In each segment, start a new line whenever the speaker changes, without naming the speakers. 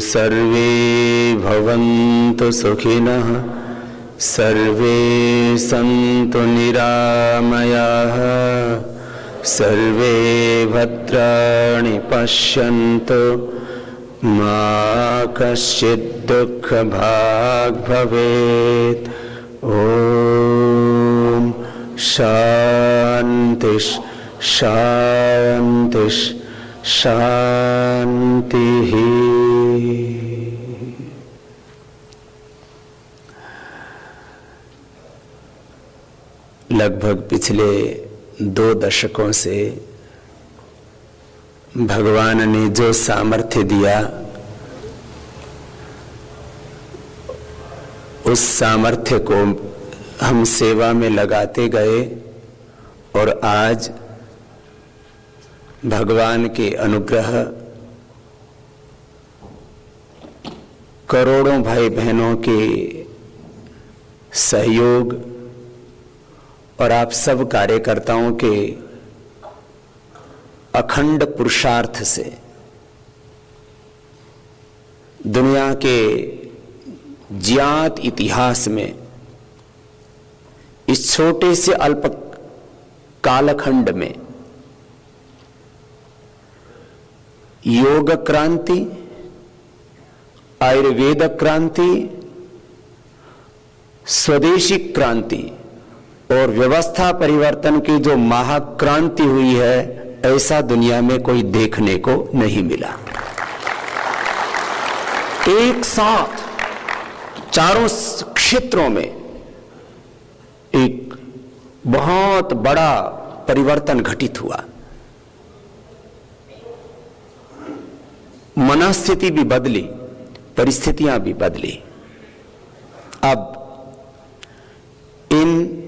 सर्वे भवन्तु सुखिनः, सर्वे सन्तु निरामयाः, सर्वे भद्राणि पश्यन्तु, मा कश्चित् दुःखभाग् भवेत्। ॐ शान्ति शान्ति शान्तिः। लगभग पिछले 2 दशकों से भगवान ने जो सामर्थ्य दिया, उस सामर्थ्य को हम सेवा में लगाते गए और आज भगवान के अनुग्रह, करोड़ों भाई बहनों के सहयोग और आप सब कार्यकर्ताओं के अखंड पुरुषार्थ से दुनिया के ज्ञात इतिहास में इस छोटे से अल्प कालखंड में योग क्रांति, आयुर्वेद क्रांति, स्वदेशी क्रांति और व्यवस्था परिवर्तन की जो महाक्रांति हुई है, ऐसा दुनिया में कोई देखने को नहीं मिला। एक साथ चारों क्षेत्रों में एक बहुत बड़ा परिवर्तन घटित हुआ। मनस्थिति भी बदली, परिस्थितियां भी बदली। अब इन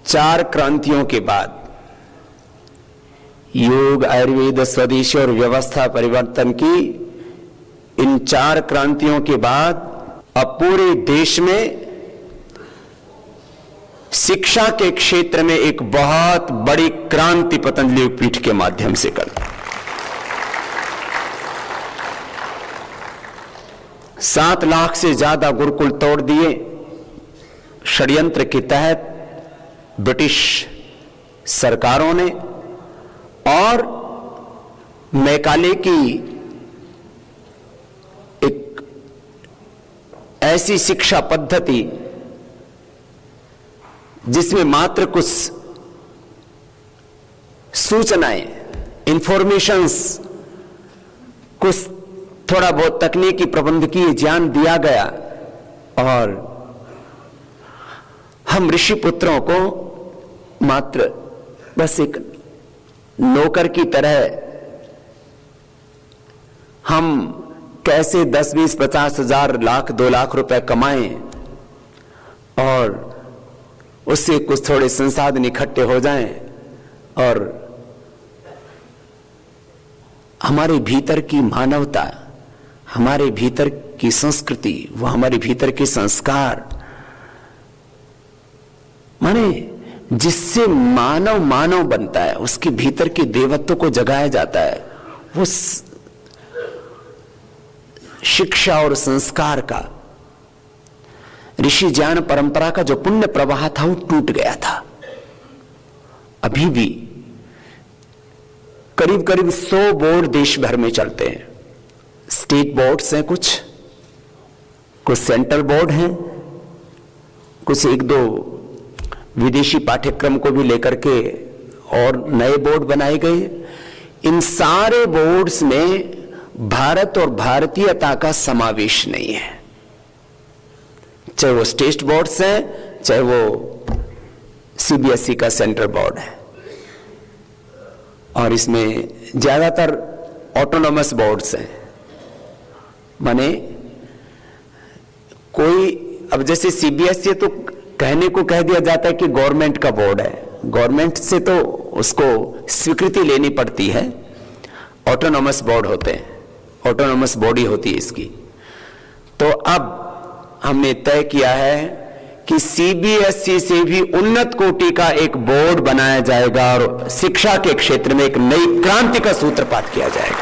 4 क्रांतियों के बाद, योग, आयुर्वेद, स्वदेशी और व्यवस्था परिवर्तन की इन 4 क्रांतियों के बाद अब पूरे देश में शिक्षा के क्षेत्र में एक बहुत बड़ी क्रांति पतंजलि पीठ के माध्यम से कर 7 लाख से ज्यादा गुरुकुल तोड़ दिए। षड्यंत्र के तहत ब्रिटिश सरकारों ने और मैकाले की एक ऐसी शिक्षा पद्धति जिसमें मात्र कुछ सूचनाएं, इंफॉर्मेशंस, कुछ थोड़ा बहुत तकनीकी प्रबंधकीय ज्ञान दिया गया और हम ऋषि पुत्रों को मात्र बस एक नौकर की तरह हम कैसे 10, 20, 50 हजार, लाख, 2 लाख रुपए कमाएं और उससे कुछ थोड़े संसाधन इकट्ठे हो जाएं और हमारे भीतर की मानवता, हमारे भीतर की संस्कृति, वो हमारे भीतर के संस्कार, माने जिससे मानव मानव बनता है, उसके भीतर के देवत्व को जगाया जाता है, वो शिक्षा और संस्कार का, ऋषि ज्ञान परंपरा का जो पुण्य प्रवाह था वो टूट गया था। अभी भी करीब करीब 100 बोर्ड देश भर में चलते हैं। स्टेट बोर्ड्स हैं, कुछ सेंट्रल बोर्ड हैं, कुछ 1-2 विदेशी पाठ्यक्रम को भी लेकर के और नए बोर्ड बनाए गए। इन सारे बोर्ड्स में भारत और भारतीयता का समावेश नहीं है। चाहे वो स्टेट बोर्ड्स हैं, चाहे वो सीबीएसई का सेंट्रल बोर्ड है, और इसमें ज्यादातर ऑटोनॉमस बोर्ड्स हैं। माने कोई, अब जैसे सीबीएसई तो कहने को कह दिया जाता है कि गवर्नमेंट का बोर्ड है, गवर्नमेंट से तो उसको स्वीकृति लेनी पड़ती है, ऑटोनॉमस बोर्ड होते हैं, ऑटोनॉमस बॉडी होती है इसकी। तो अब हमने तय किया है कि सीबीएसई से भी उन्नत कोटि का एक बोर्ड बनाया जाएगा और शिक्षा के क्षेत्र में एक नई क्रांति का सूत्रपात किया जाएगा,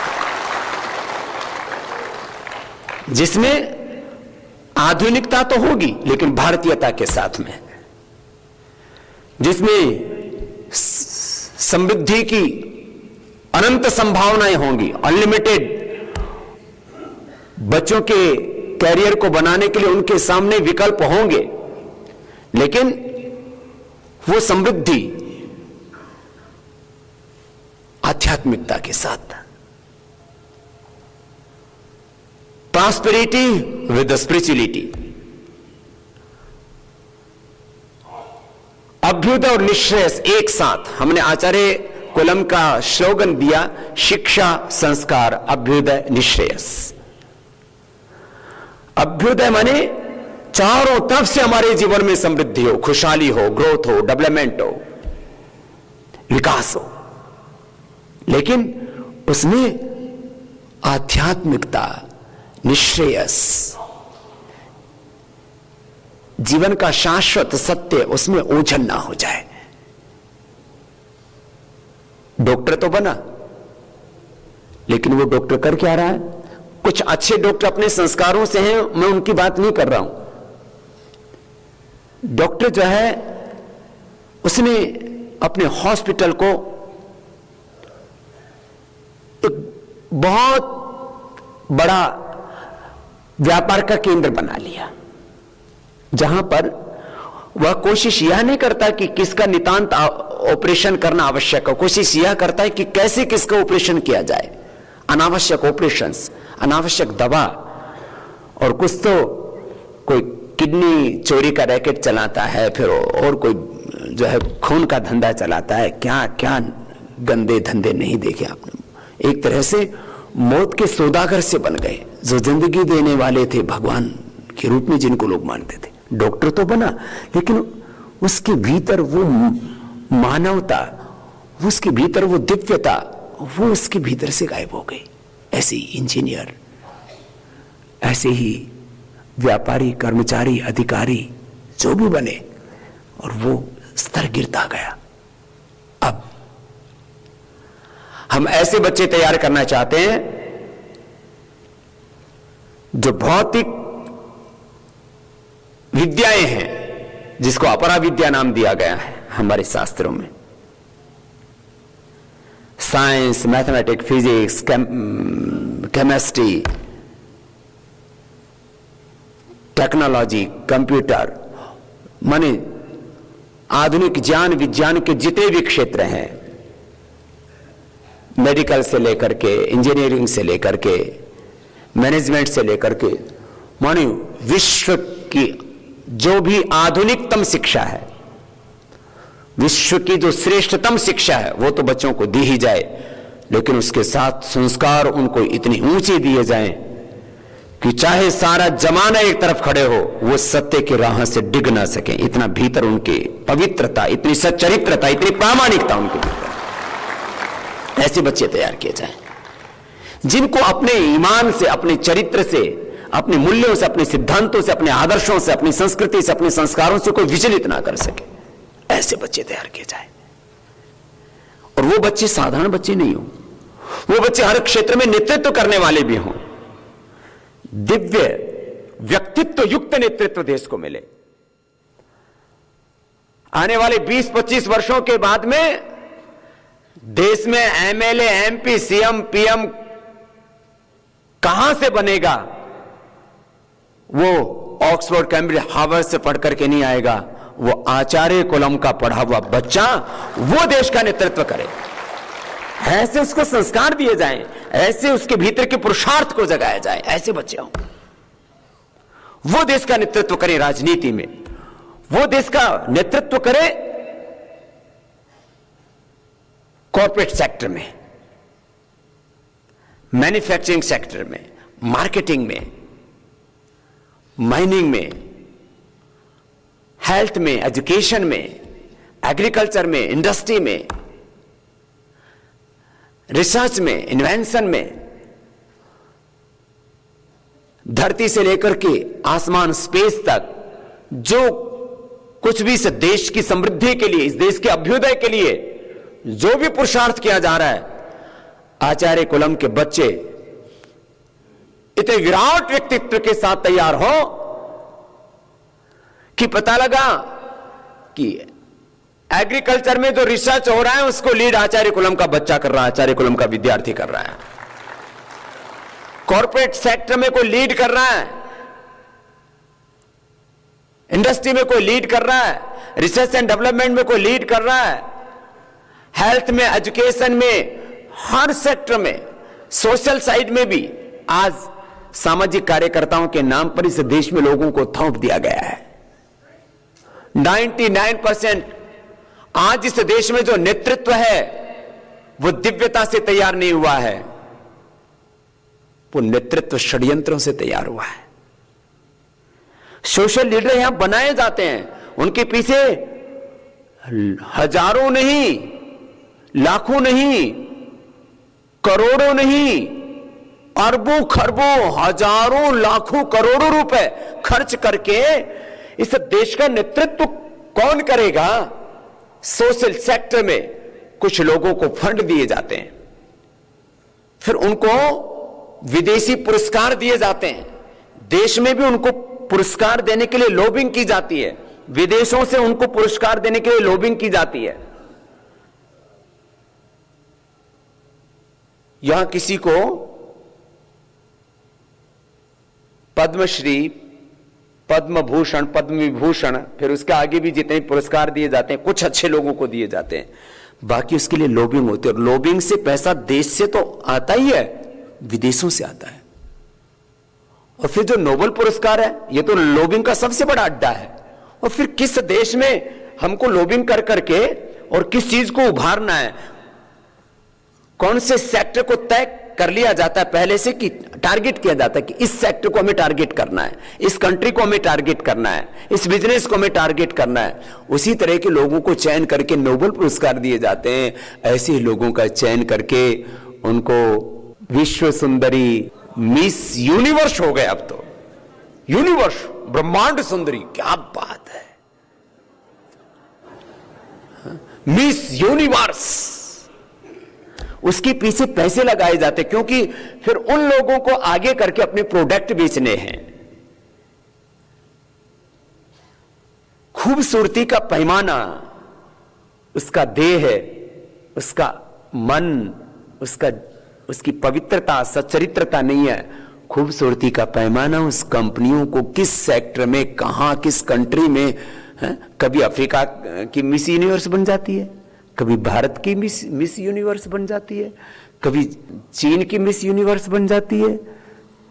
जिसमें आधुनिकता तो होगी लेकिन भारतीयता के साथ में, जिसमें समृद्धि की अनंत संभावनाएं होंगी, अनलिमिटेड। बच्चों के कैरियर को बनाने के लिए उनके सामने विकल्प होंगे, लेकिन वो समृद्धि आध्यात्मिकता के साथ, प्रॉस्पेरिटी विद स्पिरिचुअलिटी। अभ्युदय और निश्रेयस एक साथ। हमने आचार्य कोलम का स्लोगन दिया, शिक्षा संस्कार अभ्युदय निश्रेयस। अभ्युदय माने चारों तरफ से हमारे जीवन में समृद्धि हो, खुशहाली हो, ग्रोथ हो, डेवलपमेंट हो, विकास हो, लेकिन उसमें आध्यात्मिकता, निश्रेयस, जीवन का शाश्वत सत्य उसमें ओझल ना हो जाए। डॉक्टर तो बना, लेकिन वो डॉक्टर कर क्या रहा है? कुछ अच्छे डॉक्टर अपने संस्कारों से हैं, मैं उनकी बात नहीं कर रहा हूं। डॉक्टर जो है उसने अपने हॉस्पिटल को एक बहुत बड़ा व्यापार का केंद्र बना लिया, जहां पर वह कोशिश यह नहीं करता कि किसका नितांत ऑपरेशन करना आवश्यक है, कोशिश यह करता है कि कैसे किसका ऑपरेशन किया जाए। अनावश्यक ऑपरेशंस, अनावश्यक दवा, और कुछ तो कोई किडनी चोरी का रैकेट चलाता है, फिर और कोई जो है खून का धंधा चलाता है। क्या क्या गंदे धंधे नहीं देखे आपने। एक तरह से मौत के सौदागर से बन गए, जो जिंदगी देने वाले थे भगवान के रूप में जिनको लोग मानते थे। डॉक्टर तो बना, लेकिन उसके भीतर वो मानवता, उसके भीतर वो दिव्यता, वो उसके भीतर से गायब हो गई। ऐसे ही इंजीनियर, ऐसे ही व्यापारी, कर्मचारी, अधिकारी जो भी बने, और वो स्तर गिरता गया। अब हम ऐसे बच्चे तैयार करना चाहते हैं जो भौतिक विद्याएं हैं, जिसको अपरा विद्या नाम दिया गया है हमारे शास्त्रों में। Science, mathematics, physics, chemistry, technology, computer, माने आधुनिक ज्ञान विज्ञान के जितने भी क्षेत्र हैं, मेडिकल से लेकर के, इंजीनियरिंग से लेकर के, मैनेजमेंट से लेकर के, माने विश्व की जो भी आधुनिकतम शिक्षा है, विश्व की जो श्रेष्ठतम शिक्षा है, वो तो बच्चों को दी ही जाए, लेकिन उसके साथ संस्कार उनको इतनी ऊंचे दिए जाएं कि चाहे सारा जमाना एक तरफ खड़े हो, वो सत्य की राह से डिग ना सके। इतना भीतर उनकी पवित्रता, इतनी सच्चरित्रता, इतनी प्रामाणिकता उनके भीतर। ऐसे बच्चे तैयार किए जाएं जिनको अपने ईमान से, अपने चरित्र से, अपने मूल्यों से, अपने सिद्धांतों से, अपने आदर्शों से, अपनी संस्कृति से, अपने संस्कारों से कोई विचलित ना कर सके। ऐसे बच्चे तैयार किए जाएं। और वो बच्चे साधारण बच्चे नहीं हो, वो बच्चे हर क्षेत्र में नेतृत्व करने वाले भी हों। दिव्य व्यक्तित्व युक्त नेतृत्व देश को मिले। आने वाले 20-25 वर्षों के बाद में देश में एमएलए, एमपी, सीएम, पीएम कहां से बनेगा? वो ऑक्सफोर्ड, कैम्ब्रिज, हार्वर्ड से पढ़ करके नहीं आएगा। वो आचार्य कोलम का पढ़ा हुआ बच्चा वो देश का नेतृत्व करे। ऐसे उसको संस्कार दिए जाएं, ऐसे उसके भीतर के पुरुषार्थ को जगाया जाए। ऐसे बच्चे हों, वो देश का नेतृत्व करे राजनीति में, वो देश का नेतृत्व करे कॉर्पोरेट सेक्टर में, मैन्युफैक्चरिंग सेक्टर में, मार्केटिंग में, माइनिंग में, हेल्थ में, एजुकेशन में, एग्रीकल्चर में, इंडस्ट्री में, रिसर्च में, इन्वेंशन में, धरती से लेकर के आसमान स्पेस तक जो कुछ भी इस देश की समृद्धि के लिए, इस देश के अभ्युदय के लिए जो भी पुरुषार्थ किया जा रहा है, आचार्य कुलम के बच्चे इतने विराट व्यक्तित्व के साथ तैयार हो कि पता लगा कि एग्रीकल्चर में जो रिसर्च हो रहा है उसको लीड आचार्य कुलम का बच्चा कर रहा है, आचार्य कुलम का विद्यार्थी कर रहा है। कॉर्पोरेट सेक्टर में कोई लीड कर रहा है, इंडस्ट्री में कोई लीड कर रहा है, रिसर्च एंड डेवलपमेंट में कोई लीड कर रहा है, हेल्थ में, एजुकेशन में, हर सेक्टर में, सोशल साइड में भी आज सामाजिक कार्यकर्ताओं के नाम पर इस देश में लोगों को थोप दिया गया है। 99% आज इस देश में जो नेतृत्व है वो दिव्यता से तैयार नहीं हुआ है, वो नेतृत्व षड्यंत्रों से तैयार हुआ है। सोशल लीडर यहां बनाए जाते हैं, उनके पीछे हजारों नहीं, लाखों नहीं, करोड़ों नहीं, अरबों खरबों, हजारों लाखों करोड़ों रुपए खर्च करके इस देश का नेतृत्व कौन करेगा? सोशल सेक्टर में कुछ लोगों को फंड दिए जाते हैं, फिर उनको विदेशी पुरस्कार दिए जाते हैं, देश में भी उनको पुरस्कार देने के लिए लॉबिंग की जाती है, विदेशों से उनको पुरस्कार देने के लिए लॉबिंग की जाती है। यहां किसी को पद्मश्री, पद्म भूषण, पद्म विभूषण, फिर उसके आगे भी जितने पुरस्कार दिए जाते हैं कुछ अच्छे लोगों को दिए जाते हैं, बाकी उसके लिए लॉबिंग होती है। और लॉबिंग से पैसा देश से तो आता ही है, विदेशों से आता है। और फिर जो नोबेल पुरस्कार है ये तो लॉबिंग का सबसे बड़ा अड्डा है। और फिर किस देश में हमको लॉबिंग कर करके और किस चीज को उभारना है, कौन से सेक्टर को तय कर लिया जाता है पहले से कि टारगेट किया जाता है कि इस सेक्टर को हमें टारगेट करना है, इस कंट्री को हमें टारगेट करना है, इस बिजनेस को हमें टारगेट करना है। उसी तरह के लोगों को चयन करके नोबेल पुरस्कार दिए जाते हैं। ऐसे ही लोगों का चयन करके उनको विश्व सुंदरी, मिस यूनिवर्स हो गए। अब तो यूनिवर्स, ब्रह्मांड सुंदरी, क्या बात है, मिस यूनिवर्स। उसके पीछे पैसे लगाए जाते क्योंकि फिर उन लोगों को आगे करके अपने प्रोडक्ट बेचने हैं। खूबसूरती का पैमाना उसका देह है, उसका मन, उसकी पवित्रता, सच्चरित्रता नहीं है। खूबसूरती का पैमाना उस कंपनियों को किस सेक्टर में, कहां, किस कंट्री में है? कभी अफ्रीका की मिस यूनिवर्स बन जाती है, कभी भारत की मिस यूनिवर्स बन जाती है, कभी चीन की मिस यूनिवर्स बन जाती है,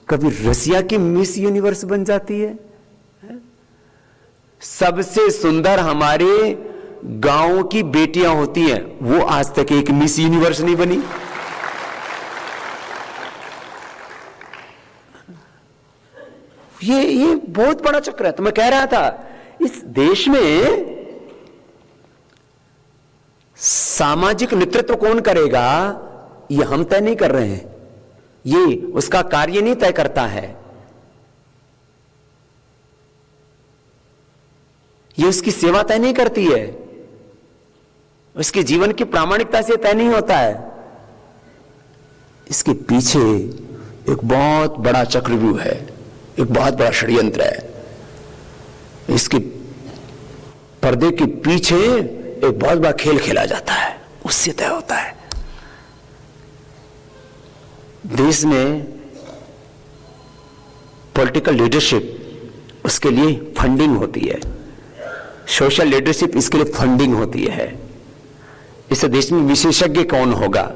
कभी रसिया की मिस यूनिवर्स बन जाती है। सबसे सुंदर हमारे गांव की बेटियां होती हैं, वो आज तक एक मिस यूनिवर्स नहीं बनी। ये बहुत बड़ा चक्र है। तो मैं कह रहा था इस देश में सामाजिक नेतृत्व कौन करेगा ये हम तय नहीं कर रहे हैं, ये उसका कार्य नहीं तय करता है, ये उसकी सेवा तय नहीं करती है, उसके जीवन की प्रामाणिकता से तय नहीं होता है। इसके पीछे एक बहुत बड़ा चक्रव्यूह है, एक बहुत बड़ा षड्यंत्र है। इसके पर्दे के पीछे एक बहुत बड़ा खेल खेला जाता है, उससे तय होता है। देश में पॉलिटिकल लीडरशिप, उसके लिए फंडिंग होती है, सोशल लीडरशिप इसके लिए फंडिंग होती है। इस देश में विशेषज्ञ कौन होगा,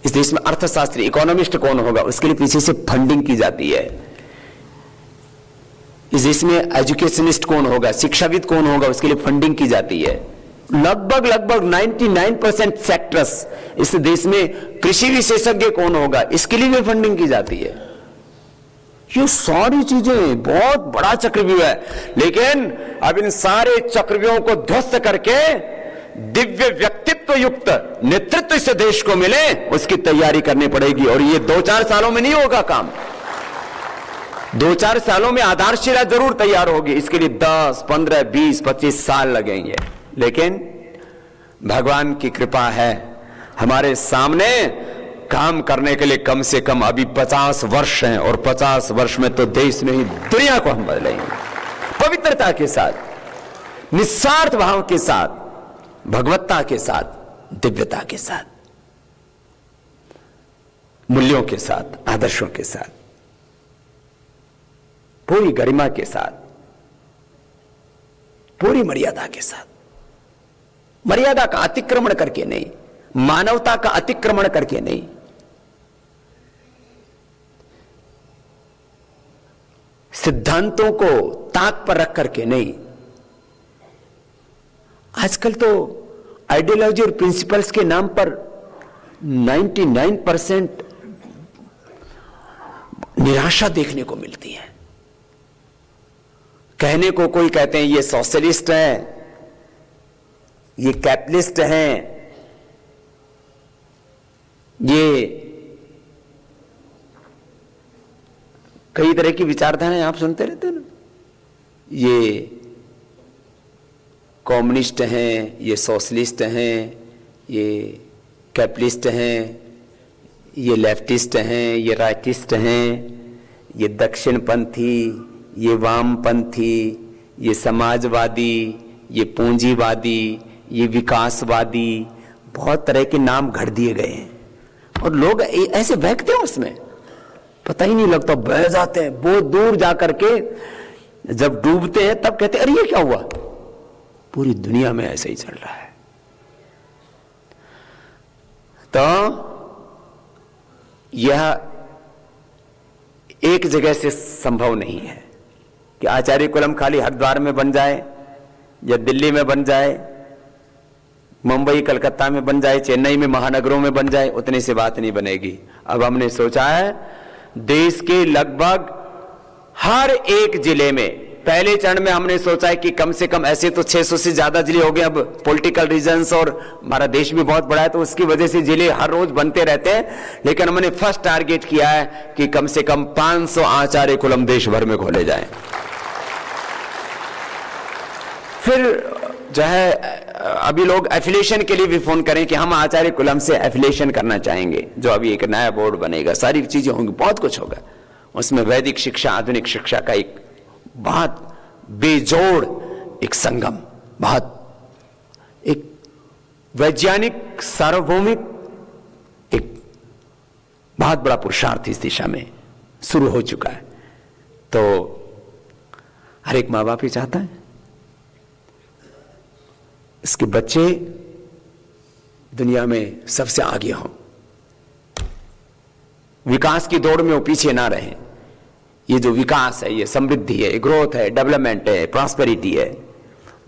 इस देश में अर्थशास्त्री, इकोनॉमिस्ट कौन होगा, उसके लिए पीछे से फंडिंग की जाती है। इस देश में एजुकेशनिस्ट कौन होगा, शिक्षाविद कौन होगा, उसके लिए फंडिंग की जाती है। लगभग 99% सेक्टर्स इस देश में, कृषि विशेषज्ञ कौन होगा, इसके लिए भी फंडिंग की जाती है। ये सारी चीजें बहुत बड़ा चक्रव्यूह है, लेकिन अब इन सारे चक्रव्यूहों को ध्वस्त करके दिव्य व्यक्तित्व युक्त नेतृत्व इस देश को मिले, उसकी तैयारी करनी पड़ेगी। और ये 2-4 सालों में नहीं होगा काम, 2-4 सालों में आधारशिला जरूर तैयार होगी, इसके लिए 10, 15, 20, 25 साल लगेंगे। लेकिन भगवान की कृपा है, हमारे सामने काम करने के लिए कम से कम अभी 50 वर्ष हैं, और 50 वर्ष में तो देश नहीं दुनिया को हम बदलेंगे, पवित्रता के साथ, निस्वार्थ भाव के साथ, भगवत्ता के साथ, दिव्यता के साथ, मूल्यों के साथ, आदर्शों के साथ, पूरी गरिमा के साथ, पूरी मर्यादा के साथ, मर्यादा का अतिक्रमण करके नहीं, मानवता का अतिक्रमण करके नहीं, सिद्धांतों को ताक पर रख करके नहीं। आजकल तो आइडियोलॉजी और प्रिंसिपल्स के नाम पर 99% निराशा देखने को मिलती है। कहने को कोई कहते हैं ये सोशलिस्ट है, ये कैपिटलिस्ट हैं, ये कई तरह की विचारधाराएं आप सुनते रहते हो ना, ये कम्युनिस्ट हैं, ये सोशलिस्ट हैं, ये कैपिटलिस्ट हैं, ये लेफ्टिस्ट हैं, ये राइटिस्ट हैं, ये दक्षिणपंथी, ये वामपंथी, ये समाजवादी, ये पूंजीवादी, ये विकासवादी, बहुत तरह के नाम घड़ दिए गए हैं, और लोग ऐसे बहकते हैं उसमें, पता ही नहीं लगता, बह जाते हैं। बहुत दूर जाकर के जब डूबते हैं तब कहते हैं अरे ये क्या हुआ। पूरी दुनिया में ऐसे ही चल रहा है। तो यह एक जगह से संभव नहीं है कि आचार्य कुलम खाली हरिद्वार में बन जाए, या दिल्ली में बन जाए, मुंबई कलकत्ता में बन जाए, चेन्नई में, महानगरों में बन जाए, उतने से बात नहीं बनेगी। अब हमने सोचा है देश के लगभग हर एक जिले में, पहले चरण में हमने सोचा है कि कम से कम, ऐसे तो 600 से ज्यादा जिले हो गए अब, पॉलिटिकल रीजन्स, और हमारा देश भी बहुत बड़ा है तो उसकी वजह से जिले हर रोज बनते रहते हैं, लेकिन हमने फर्स्ट टारगेट किया है कि कम से कम 500 आचार्य कुलम देश भर में खोले जाएं। फिर जो है अभी लोग एफिलिएशन के लिए भी फोन करें कि हम आचार्य कुलम से एफिलिएशन करना चाहेंगे, जो अभी एक नया बोर्ड बनेगा, सारी चीजें होंगी, बहुत कुछ होगा उसमें। वैदिक शिक्षा, आधुनिक शिक्षा का एक बहुत बेजोड़ एक संगम, बहुत एक वैज्ञानिक सार्वभौमिक एक बहुत बड़ा पुरुषार्थ इस दिशा में शुरू हो चुका है। तो हर एक माँ बाप ही चाहता है इसके बच्चे दुनिया में सबसे आगे हों, विकास की दौड़ में वो पीछे ना रहें। ये जो विकास है, ये समृद्धि है, ग्रोथ है, डेवलपमेंट है, प्रॉस्पेरिटी है,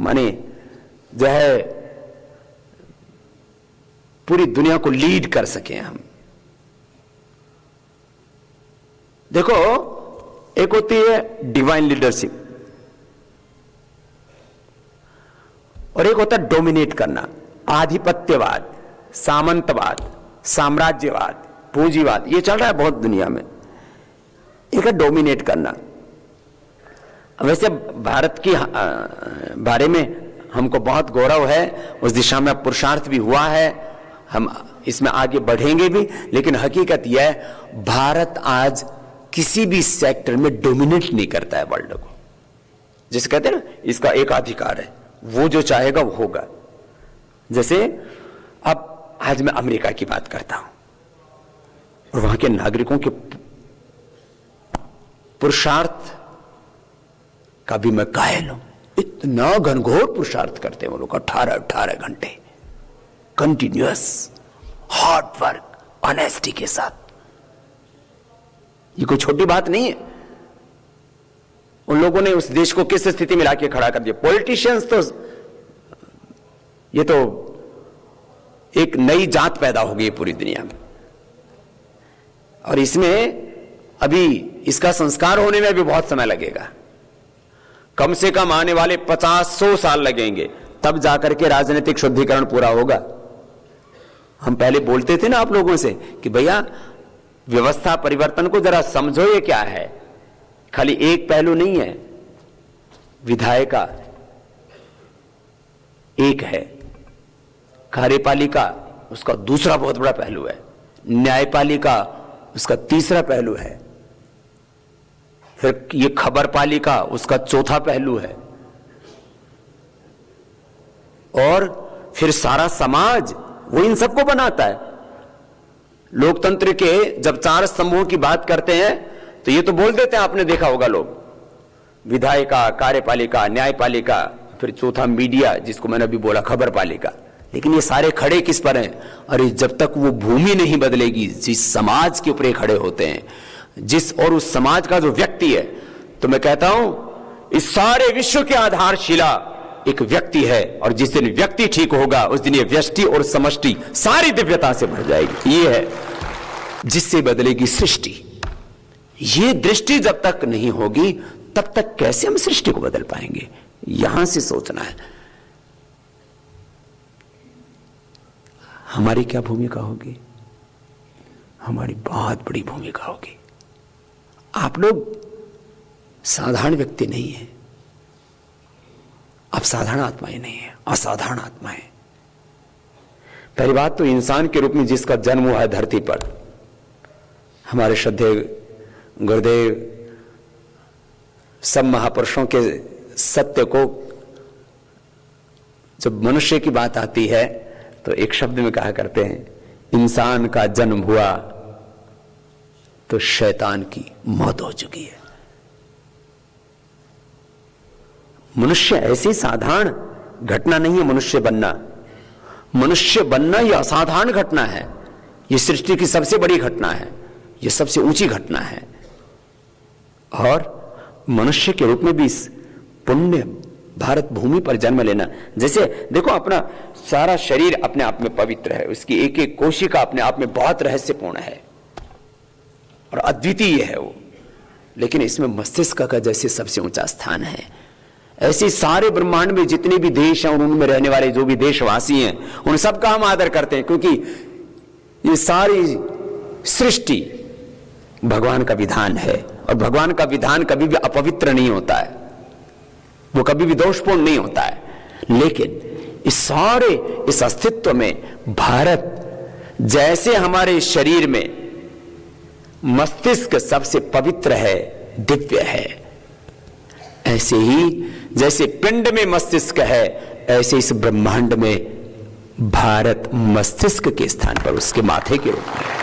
माने जो है पूरी दुनिया को लीड कर सके हम। देखो, एक होती है डिवाइन लीडरशिप और एक होता है डोमिनेट करना, आधिपत्यवाद, सामंतवाद, साम्राज्यवाद, पूंजीवाद, ये चल रहा है बहुत दुनिया में। एक है डोमिनेट करना। वैसे भारत की बारे में हमको बहुत गौरव है, उस दिशा में पुरुषार्थ भी हुआ है, हम इसमें आगे बढ़ेंगे भी, लेकिन हकीकत यह है भारत आज किसी भी सेक्टर में डोमिनेट नहीं करता है वर्ल्ड को। जिसे कहते हैं ना, इसका एक अधिकार है, वो जो चाहेगा वो होगा। जैसे अब आज मैं अमेरिका की बात करता हूं और वहां के नागरिकों के पुरुषार्थ का भी मैं कायल हूं। इतना घनघोर पुरुषार्थ करते हैं वो लोग, 18 घंटे कंटिन्यूअस हार्ड वर्क, ऑनेस्टी के साथ। ये कोई छोटी बात नहीं है। उन लोगों ने उस देश को किस स्थिति में लाके खड़ा कर दिया। पॉलिटिशियंस तो, ये तो एक नई जात पैदा हो गई पूरी दुनिया में, और इसमें अभी इसका संस्कार होने में भी बहुत समय लगेगा। कम से कम आने वाले 50-100 साल लगेंगे, तब जाकर के राजनीतिक शुद्धिकरण पूरा होगा। हम पहले बोलते थे ना आप लोगों से कि भैया व्यवस्था परिवर्तन को जरा समझो, ये क्या है, खाली एक पहलू नहीं है। विधायिका एक है, कार्यपालिका उसका दूसरा बहुत बड़ा पहलू है, न्यायपालिका उसका तीसरा पहलू है, फिर ये खबरपालिका उसका चौथा पहलू है, और फिर सारा समाज वो इन सबको बनाता है। लोकतंत्र के जब 4 स्तंभों की बात करते हैं तो ये तो बोल देते हैं, आपने देखा होगा लोग, विधायिका, कार्यपालिका, न्यायपालिका, फिर चौथा मीडिया जिसको मैंने अभी बोला खबरपालिका। लेकिन ये सारे खड़े किस पर हैं? अरे जब तक वो भूमि नहीं बदलेगी जिस समाज के ऊपर खड़े होते हैं, जिस और उस समाज का जो व्यक्ति है, तो मैं कहता हूं इस सारे विश्व की आधारशिला एक व्यक्ति है, और जिस दिन व्यक्ति ठीक होगा उस दिन ये व्यष्टि और समष्टि सारी दिव्यता से भर जाएगी। ये है जिससे बदलेगी सृष्टि। ये दृष्टि जब तक नहीं होगी तब तक कैसे हम सृष्टि को बदल पाएंगे? यहां से सोचना है हमारी क्या भूमिका होगी। हमारी बहुत बड़ी भूमिका होगी। आप लोग साधारण व्यक्ति नहीं है, आप साधारण आत्माएं नहीं है, असाधारण आत्माएं। पहली बात तो इंसान के रूप में जिसका जन्म हुआ है धरती पर, हमारे श्रद्धेय गुरुदेव सब महापुरुषों के सत्य को, जब मनुष्य की बात आती है तो एक शब्द में कहा करते हैं, इंसान का जन्म हुआ तो शैतान की मौत हो चुकी है। मनुष्य ऐसी साधारण घटना नहीं है। मनुष्य बनना यह असाधारण घटना है। यह सृष्टि की सबसे बड़ी घटना है, यह सबसे ऊंची घटना है। और मनुष्य के रूप में भी इस पुण्य भारत भूमि पर जन्म लेना, जैसे देखो अपना सारा शरीर अपने आप में पवित्र है, उसकी एक एक कोशिका अपने आप में बहुत रहस्यपूर्ण है और अद्वितीय है वो, लेकिन इसमें मस्तिष्क का जैसे सबसे ऊंचा स्थान है, ऐसे सारे ब्रह्मांड में जितने भी देश हैं और उनमें रहने वाले जो भी देशवासी हैं उन सबका हम आदर करते हैं, क्योंकि ये सारी सृष्टि भगवान का विधान है, और भगवान का विधान कभी भी अपवित्र नहीं होता है, वो कभी भी दोषपूर्ण नहीं होता है। लेकिन इस अस्तित्व में भारत जैसे हमारे शरीर में मस्तिष्क सबसे पवित्र है, दिव्य है, ऐसे ही जैसे पिंड में मस्तिष्क है, ऐसे इस ब्रह्मांड में भारत मस्तिष्क के स्थान पर उसके माथे के रूप में।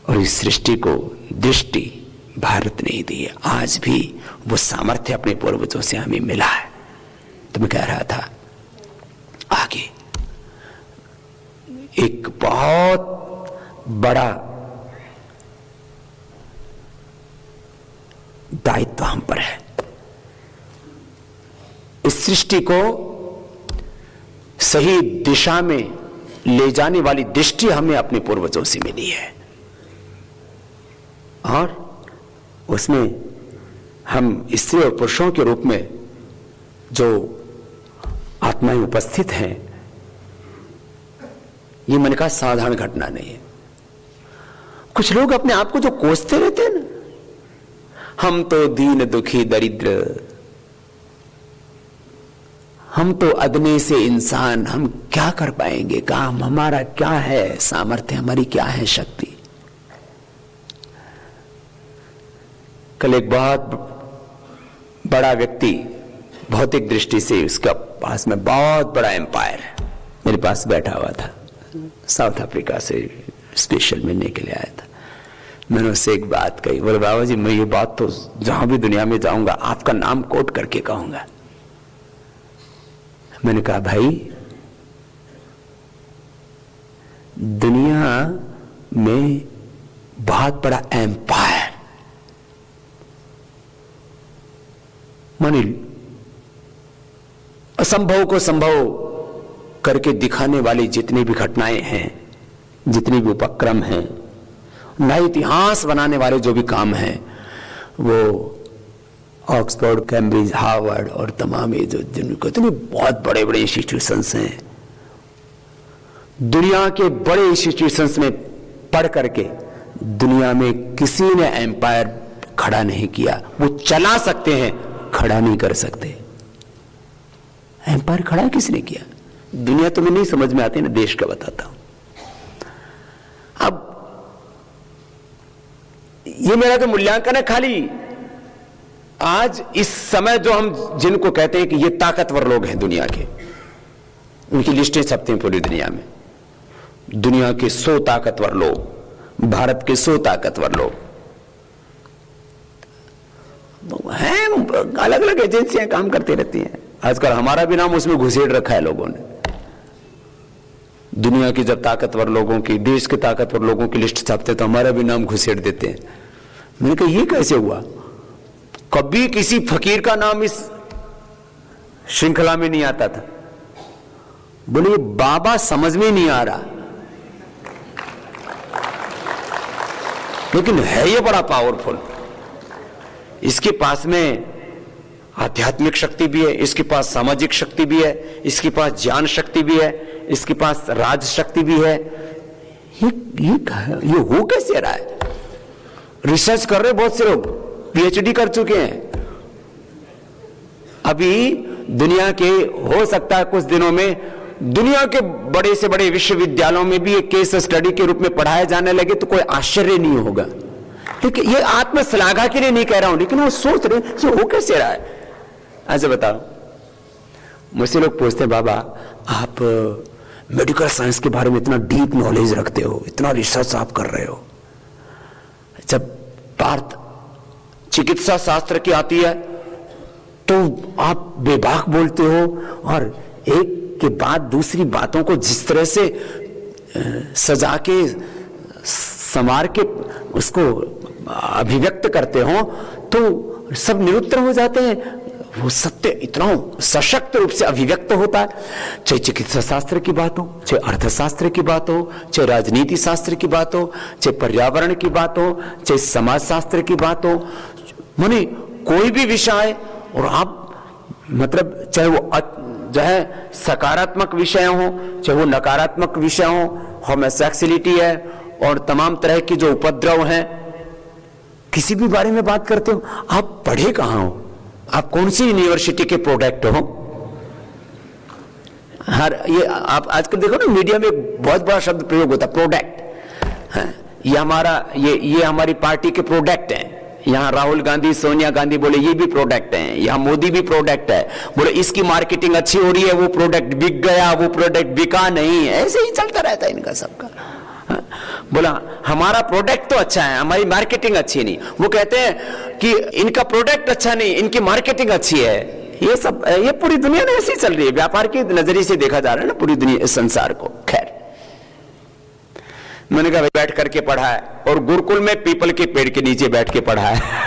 और इस सृष्टि को दृष्टि भारत ने ही दी है। आज भी वो सामर्थ्य अपने पूर्वजों से हमें मिला है। तो मैं कह रहा था आगे एक बहुत बड़ा दायित्व हम पर है। इस सृष्टि को सही दिशा में ले जाने वाली दृष्टि हमें अपने पूर्वजों से मिली है, और उसमें हम स्त्री और पुरुषों के रूप में जो आत्माएं उपस्थित हैं, ये मैंने कहा साधारण घटना नहीं है। कुछ लोग अपने आप को जो कोसते रहते हैं ना, हम तो दीन दुखी दरिद्र, हम तो अदने से इंसान, हम क्या कर पाएंगे, काम हमारा क्या है, सामर्थ्य हमारी क्या है, शक्ति। कल एक बहुत बड़ा व्यक्ति, भौतिक दृष्टि से उसका पास में बहुत बड़ा एम्पायर मेरे पास बैठा हुआ था, साउथ अफ्रीका से स्पेशल मिलने के लिए आया था। मैंने उससे एक बात कही, बोले बाबा जी मैं ये बात तो जहां भी दुनिया में जाऊंगा आपका नाम कोट करके कहूंगा। मैंने कहा भाई दुनिया में बहुत बड़ा एम्पायर, माने असंभव को संभव करके दिखाने वाली जितनी भी घटनाएं हैं, जितनी भी उपक्रम हैं, नया इतिहास बनाने वाले जो भी काम हैं, वो ऑक्सफोर्ड, कैम्ब्रिज, हार्वर्ड और तमाम ये जो जिनको इतने बहुत बड़े बड़े इंस्टीट्यूशंस हैं, दुनिया के बड़े इंस्टीट्यूशंस में पढ़ करके दुनिया में किसी ने एम्पायर खड़ा नहीं किया। वो चला सकते हैं, खड़ा नहीं कर सकते। एम्पायर खड़ा किसने किया? दुनिया तुम्हें नहीं समझ में आती ना, देश का बताता हूं। अब ये मेरा तो मूल्यांकन है खाली आज इस समय जो हम जिनको कहते हैं कि ये ताकतवर लोग हैं दुनिया के, उनकी लिस्टें छपती हैं पूरी दुनिया में। दुनिया के 100 ताकतवर लोग, भारत के 100 ताकतवर लोग हैं, अलग अलग एजेंसियां काम करती रहती हैं। आजकल हमारा भी नाम उसमें घुसेड़ रखा है लोगों ने। दुनिया की जब ताकतवर लोगों की, देश के ताकतवर लोगों की लिस्ट छापते तो हमारा भी नाम घुसेड़ देते हैं। मैंने कहा ये कैसे हुआ? कभी किसी फकीर का नाम इस श्रृंखला में नहीं आता था। बोले बाबा समझ में नहीं आ रहा, लेकिन है ये बड़ा पावरफुल। इसके पास में आध्यात्मिक शक्ति भी है, इसके पास सामाजिक शक्ति भी है, इसके पास ज्ञान शक्ति भी है, इसके पास राज शक्ति भी है। ये हो कैसे रहा है? रिसर्च कर रहे बहुत से लोग, पीएचडी कर चुके हैं। अभी दुनिया के, हो सकता है कुछ दिनों में दुनिया के बड़े से बड़े विश्वविद्यालयों में भी एक केस स्टडी के रूप में पढ़ाया जाने लगे तो कोई आश्चर्य नहीं होगा। लेकिन ये आत्मश्लाघा के लिए नहीं कह रहा हूं, लेकिन वो सोच रहे ये हो कैसे रहा है। ऐसे बताओ, मुझसे लोग पूछते हैं बाबा आप मेडिकल साइंस के बारे में इतना डीप नॉलेज रखते हो, इतना रिसर्च आप कर रहे हो, जब बात चिकित्सा शास्त्र की आती है तो आप बेबाक बोलते हो और एक के बाद दूसरी बातों को जिस तरह से सजा के संवार के उसको अभिव्यक्त करते हो तो सब निरुत्तर हो जाते हैं। वो सत्य इतना सशक्त रूप से अभिव्यक्त होता है, चाहे चिकित्सा शास्त्र की बात हो, चाहे अर्थशास्त्र की बात हो, चाहे राजनीति शास्त्र की बात हो, चाहे पर्यावरण की बात हो, चाहे समाज शास्त्र की बात हो, माने कोई भी विषय। और आप मतलब चाहे वो जो है सकारात्मक विषय हो, चाहे वो नकारात्मक विषय हो, होमोसेक्सुअलिटी है और तमाम तरह की जो उपद्रव हैं, किसी भी बारे में बात करते हो, आप पढ़े कहां हो, आप कौन सी यूनिवर्सिटी के प्रोडक्ट हो? हर ये आप आजकल देखो ना मीडिया में एक बहुत बड़ा शब्द प्रयोग होता है, प्रोडक्ट। ये हमारा ये हमारी पार्टी के प्रोडक्ट हैं। यहां राहुल गांधी, सोनिया गांधी बोले ये भी प्रोडक्ट हैं, यहां मोदी भी प्रोडक्ट है, बोले इसकी मार्केटिंग अच्छी हो रही है, वो प्रोडक्ट बिक गया, वो प्रोडक्ट बिका नहीं। ऐसे ही चलता रहता है इनका सबका। बोला हमारा प्रोडक्ट तो अच्छा है, हमारी मार्केटिंग अच्छी नहीं। वो कहते हैं कि इनका प्रोडक्ट अच्छा नहीं, इनकी मार्केटिंग अच्छी है। ये सब, ये पूरी दुनिया में ऐसी चल रही है, व्यापार के नजरिए से देखा जा रहा है ना पूरी दुनिया, संसार को। खैर, मैंने कहा बैठ करके पढ़ा है, और गुरुकुल में पीपल के पेड़ के नीचे बैठ के पढ़ा है।